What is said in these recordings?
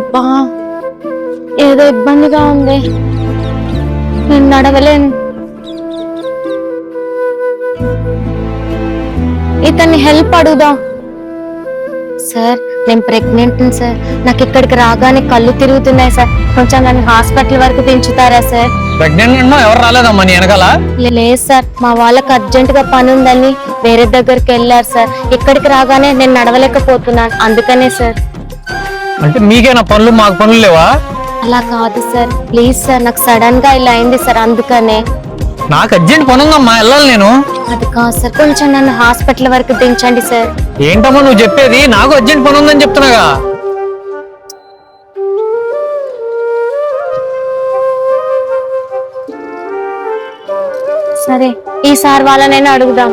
అబ్బా ఏదో ఇబ్బందిగా ఉంది, నేను నడవలేను. ఇతన్ని హెల్ప్ అడుగుదాం. సార్ నేను ప్రెగ్నెంట్ సార్, నాకు ఇక్కడికి రాగానే కళ్ళు తిరుగుతున్నాయి సార్, కొంచెం నన్ను హాస్పిటల్ వరకు దించుతారా సార్? ప్రెగ్నెంట్ ఎవరు రాలేదమ్మా నీ వెనకాల? లేదు సార్, మా వాళ్ళకి అర్జెంట్ గా పని ఉందని వేరే దగ్గరికి వెళ్ళారు సార్. ఇక్కడికి రాగానే నేను నడవలేకపోతున్నాను, అందుకనే సార్. అంటే మీకేనా పనులు, మాకు పనులు లేవా? అలా కాదు సార్, ప్లీజ్ సార్, నాకు సడన్ గా ఇలా అయింది సార్, అందుకనే. నాకు అర్జెంట్ పని ఉందమ్మా, వెళ్ళాలి నేను. అది కాదు సార్, కొంచెం నన్ను హాస్పిటల్ వరకు దించండి సార్. ఏంటమ్మా నువ్వు చెప్పేది? నాకు అర్జెంట్ పని ఉందని చెప్తున్నాగా. సరే ఈసారి వాళ్ళనైనా అడుగుదాం,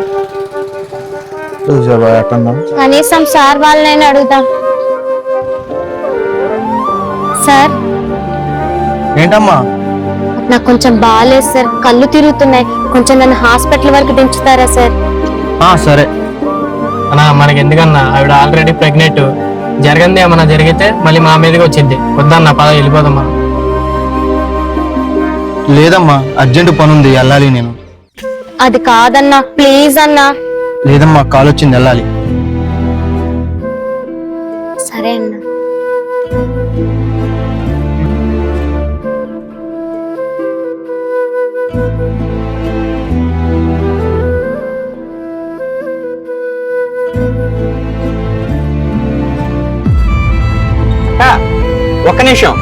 కనీసం సార్ వాళ్ళనైనా అడుగుదాం. సార్ ఏంటమ్మా? నాకు కొంచెం బాగాలేదు సార్, కళ్ళు తిరుగుతున్నాయి, కొంచెం నన్ను హాస్పిటల్ వరకు దించుతారా సార్? సరే అన్నా, మనకి ఎందుకన్నా, ఆవిడ ఆల్రెడీ ప్రెగ్నెంట్, జరగంది ఏమన్నా జరిగితే మళ్ళీ మా మీదకి వచ్చింది. వద్దన్నా, పద వెళ్ళిపోదమ్మా. లేదమ్మా, అర్జెంట్ పని ఉంది, వెళ్ళాలి నేను. అది కాదన్నా, ప్లీజ్ అన్నా. లేదమ్మా, కాల్ వచ్చింది, వెళ్ళాలి. సరే అన్నా. ఒక్క నిమిషం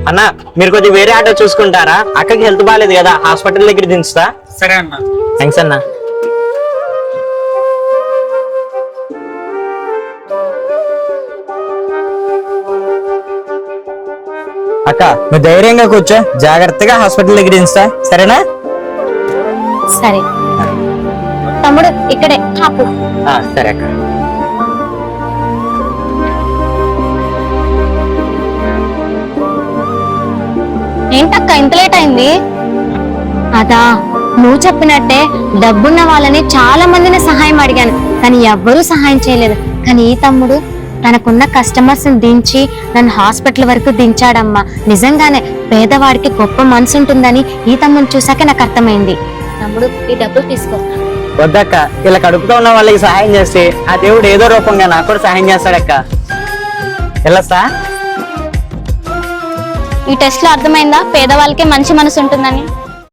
అన్న, మీరు కొద్దిగా వేరే ఆటో చూసుకుంటారా? అక్కకి హెల్త్ బాగాలేదు కదా, హాస్పిటల్ దగ్గర దించుతా. సరే అన్న. థ్యాంక్స్ అన్న. అక్క నువ్వు ధైర్యంగా కూర్చో, జాగ్రత్తగా హాస్పిటల్ దగ్గర దించుతా, సరేనా? సరే తమ్ముడు, ఇక్కడే ఆపు. సరే అక్క. ఏంటక్క ఇంత లేట్ అయింది? అదా నువ్వు చెప్పినట్టే డబ్బున్న వాళ్ళని చాలా మందిని సహాయం అడిగాను, కానీ ఎవ్వరూ సహాయం చేయలేదు. కానీ ఈ తమ్ముడు తనకున్న కస్టమర్స్ దించి నన్ను హాస్పిటల్ వరకు దించాడమ్మా. నిజంగానే పేదవాడికి గొప్ప మనసు ఉంటుందని ఈ తమ్ముడు చూసాక నాకు అర్థమైంది. తమ్ముడు ఈ డబ్బులు తీసుకో. వద్దక్క, ఇలా కడుపుతో ఉన్న వాళ్ళకి సహాయం చేస్తే ఆ దేవుడు ఏదో రూపంగా నాకు కూడా సహాయం చేస్తాడక్క. వెళ్ళొస్తా. ఈ టెస్ట్ లో అర్థమైందా పేదవాళ్ళకి మంచి మనసు ఉంటుందని?